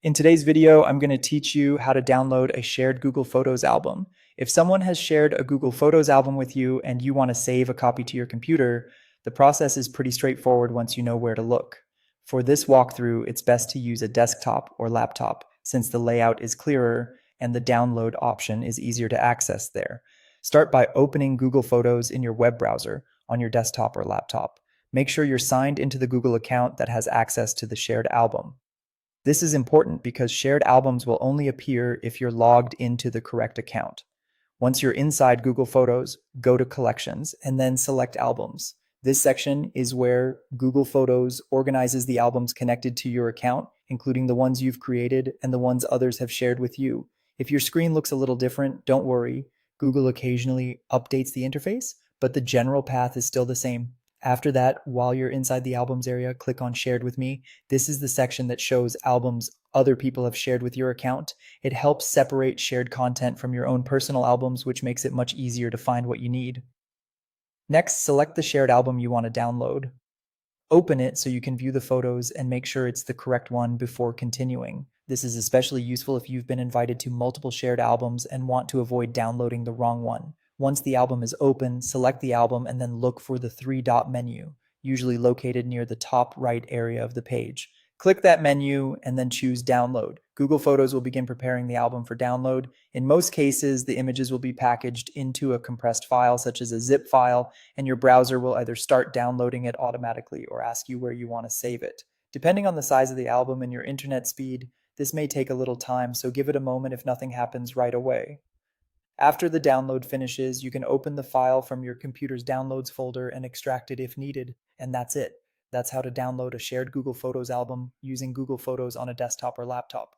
In today's video, I'm going to teach you how to download a shared Google Photos album. If someone has shared a Google Photos album with you and you want to save a copy to your computer, the process is pretty straightforward once you know where to look. For this walkthrough, it's best to use a desktop or laptop since the layout is clearer and the download option is easier to access there. Start by opening Google Photos in your web browser on your desktop or laptop. Make sure you're signed into the Google account that has access to the shared album. This is important because shared albums will only appear if you're logged into the correct account. Once you're inside Google Photos, go to Collections and then select Albums. This section is where Google Photos organizes the albums connected to your account, including the ones you've created and the ones others have shared with you. If your screen looks a little different, don't worry. Google occasionally updates the interface, but the general path is still the same. After that, while you're inside the albums area, click on Shared with Me. This is the section that shows albums other people have shared with your account. It helps separate shared content from your own personal albums, which makes it much easier to find what you need. Next, select the shared album you want to download. Open it so you can view the photos and make sure it's the correct one before continuing. This is especially useful if you've been invited to multiple shared albums and want to avoid downloading the wrong one. Once the album is open, select the album and then look for the three-dot menu, usually located near the top right area of the page. Click that menu and then choose Download. Google Photos will begin preparing the album for download. In most cases, the images will be packaged into a compressed file, such as a zip file, and your browser will either start downloading it automatically or ask you where you want to save it. Depending on the size of the album and your internet speed, this may take a little time, so give it a moment if nothing happens right away. After the download finishes, you can open the file from your computer's Downloads folder and extract it if needed, and that's it. That's how to download a shared Google Photos album using Google Photos on a desktop or laptop.